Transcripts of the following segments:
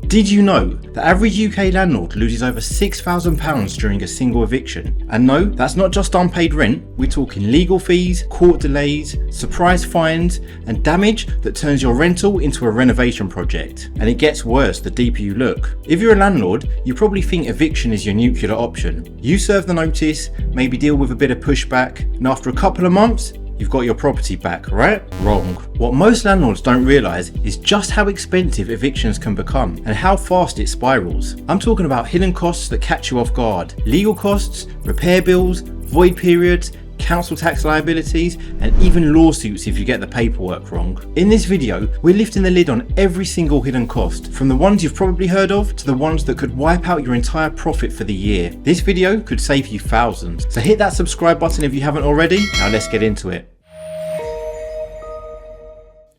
Did you know the average UK landlord loses over £6,000 during a single eviction? And no, that's not just unpaid rent, we're talking legal fees, court delays, surprise fines, and damage that turns your rental into a renovation project. And it gets worse the deeper you look. If you're a landlord, you probably think eviction is your nuclear option. You serve the notice, maybe deal with a bit of pushback, and after a couple of months, you've got your property back, right? Wrong. What most landlords don't realise is just how expensive evictions can become and how fast it spirals. I'm talking about hidden costs that catch you off guard, legal costs, repair bills, void periods, council tax liabilities, and even lawsuits if you get the paperwork wrong. In this video, we're lifting the lid on every single hidden cost, from the ones you've probably heard of to the ones that could wipe out your entire profit for the year. This video could save you thousands, so hit that subscribe button if you haven't already. Now let's get into it.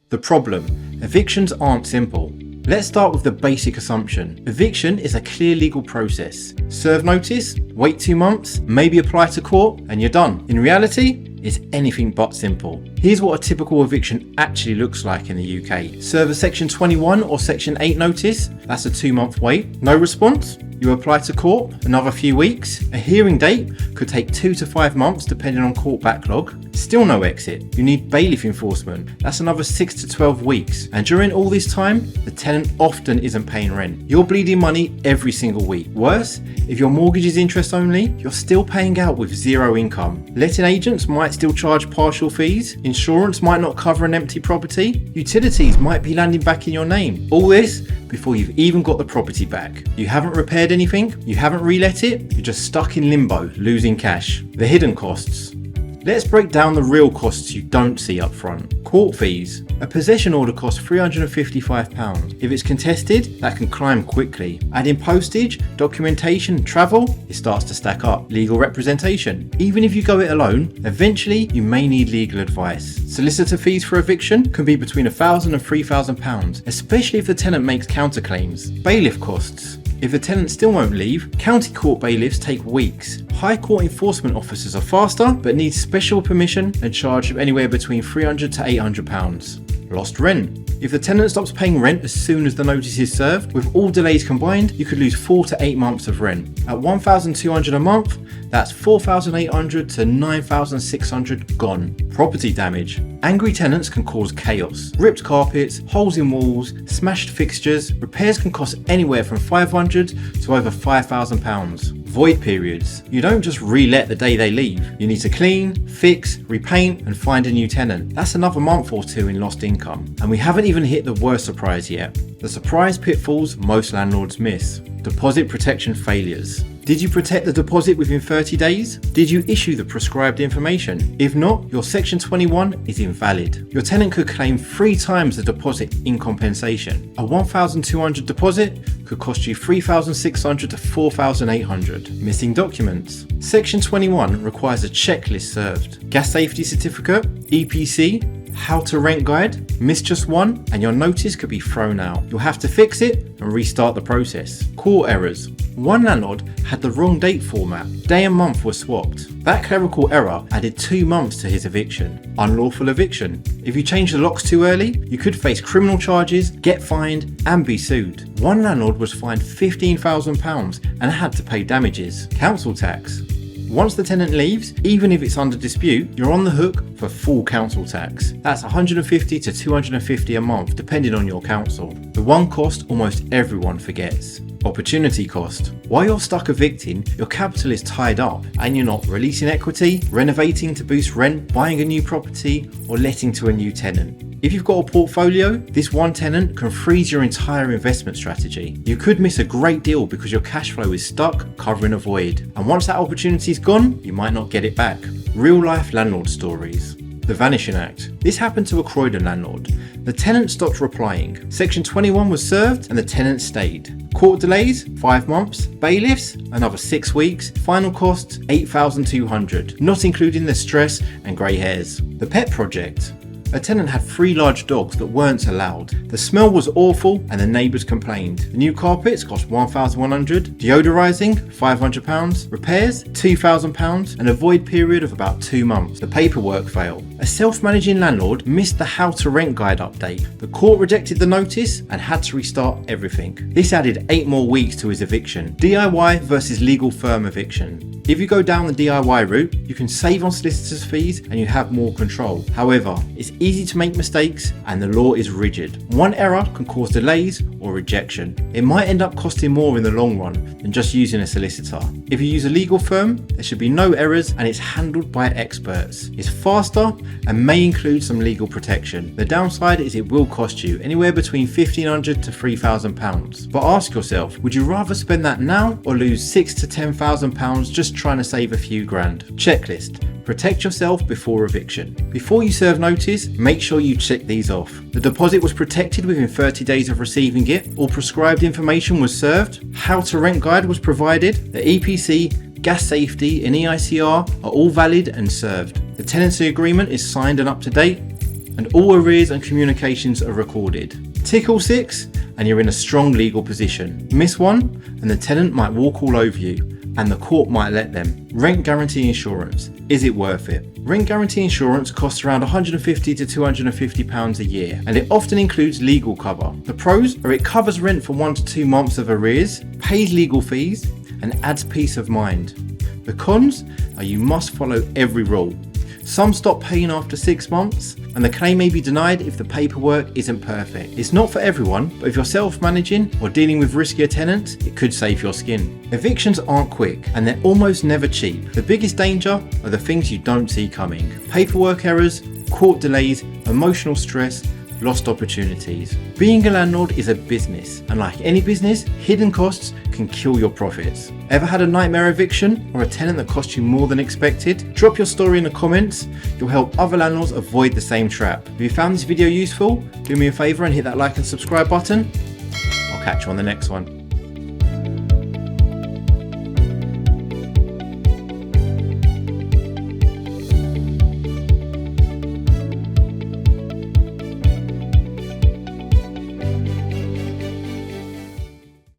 The problem: evictions aren't simple. Let's start with the basic assumption. Eviction is a clear legal process. Serve notice, wait 2 months, maybe apply to court, and you're done. In reality, it's anything but simple. Here's what a typical eviction actually looks like in the UK. Serve a Section 21 or Section 8 notice, that's a 2-month wait. No response? You apply to court, another few weeks. A hearing date could take 2 to 5 months depending on court backlog. Still no exit. You need bailiff enforcement. That's another 6 to 12 weeks. And during all this time, the tenant often isn't paying rent. You're bleeding money every single week. Worse, if your mortgage is interest only, you're still paying out with zero income. Letting agents might still charge partial fees. Insurance might not cover an empty property. Utilities might be landing back in your name. All this before you've even got the property back. You haven't repaired anything, you haven't relet it, you're just stuck in limbo, losing cash. The hidden costs. Let's break down the real costs you don't see up front. Court fees. A possession order costs £355. If it's contested, that can climb quickly. Add in postage, documentation, travel, it starts to stack up. Legal representation. Even if you go it alone, eventually you may need legal advice. Solicitor fees for eviction can be between £1,000 and £3,000, especially if the tenant makes counterclaims. Bailiff costs. If the tenant still won't leave, county court bailiffs take weeks. High court enforcement officers are faster, but need special permission and charge anywhere between £300 to £800. Lost rent. If the tenant stops paying rent as soon as the notice is served, with all delays combined, you could lose 4 to 8 months of rent. At £1,200 a month, that's £4,800 to £9,600 gone. Property damage. Angry tenants can cause chaos. Ripped carpets, holes in walls, smashed fixtures. Repairs can cost anywhere from £500 to over £5,000. Void periods. You don't just re-let the day they leave. You need to clean, fix, repaint, and find a new tenant. That's another month or 2 in lost income. And we haven't even hit the worst surprise yet. The surprise pitfalls most landlords miss. Deposit protection failures. Did you protect the deposit within 30 days? Did you issue the prescribed information? If not, your Section 21 is invalid. Your tenant could claim 3 times the deposit in compensation. A £1,200 deposit could cost you £3,600 to £4,800. Missing documents. Section 21 requires a checklist served. Gas safety certificate, EPC, how to rent guide. Miss just one and your notice could be thrown out. You'll have to fix it and restart the process. Court errors. One landlord had the wrong date format. Day and month were swapped. That clerical error added 2 months to his eviction. Unlawful eviction. If you change the locks too early, you could face criminal charges, get fined, and be sued. One landlord was fined £15,000 and had to pay damages. Council tax. Once the tenant leaves, even if it's under dispute, you're on the hook for full council tax. That's £150 to £250 a month, depending on your council. The one cost almost everyone forgets. Opportunity cost. While you're stuck evicting, your capital is tied up and you're not releasing equity, renovating to boost rent, buying a new property, or letting to a new tenant. If you've got a portfolio, this one tenant can freeze your entire investment strategy. You could miss a great deal because your cash flow is stuck covering a void. And once that opportunity's gone, you might not get it back. Real life landlord stories. The Vanishing Act. This happened to a Croydon landlord. The tenant stopped replying. Section 21 was served and the tenant stayed. Court delays, 5 months. Bailiffs, another 6 weeks. Final costs, £8,200, not including the stress and grey hairs. The Pet Project. A tenant had 3 large dogs that weren't allowed. The smell was awful and the neighbours complained. The new carpets cost £1,100, deodorising £500, repairs £2,000, and a void period of about 2 months. The paperwork failed. A self-managing landlord missed the How to Rent guide update. The court rejected the notice and had to restart everything. This added 8 more weeks to his eviction. DIY versus legal firm eviction. If you go down the DIY route, you can save on solicitors' fees and you have more control. However, it's easy to make mistakes and the law is rigid. One error can cause delays or rejection. It might end up costing more in the long run than just using a solicitor. If you use a legal firm, there should be no errors and it's handled by experts. It's faster and may include some legal protection. The downside is it will cost you anywhere between £1,500 to £3,000. But ask yourself, would you rather spend that now or lose £6,000 to £10,000 just trying to save a few grand? Checklist. Protect yourself before eviction. Before you serve notice, make sure you check these off. The deposit was protected within 30 days of receiving it. All prescribed information was served. How to Rent guide was provided. The EPC, gas safety and EICR are all valid and served. The tenancy agreement is signed and up to date. And all arrears and communications are recorded. Tick all 6 and you're in a strong legal position. Miss one and the tenant might walk all over you and the court might let them. Rent guarantee insurance. Is it worth it? Rent guarantee insurance costs around £150 to £250 a year and it often includes legal cover. The pros are it covers rent for 1 to 2 months of arrears, pays legal fees and adds peace of mind. The cons are you must follow every rule. Some stop paying after 6 months and the claim may be denied if the paperwork isn't perfect. It's not for everyone, but if you're self-managing or dealing with riskier tenants, it could save your skin. Evictions aren't quick and they're almost never cheap. The biggest danger are the things you don't see coming. Paperwork errors, court delays, emotional stress, lost opportunities. Being a landlord is a business, and like any business, hidden costs can kill your profits. Ever had a nightmare eviction or a tenant that cost you more than expected? Drop your story in the comments. You'll help other landlords avoid the same trap. If you found this video useful, do me a favour and hit that like and subscribe button. I'll catch you on the next one.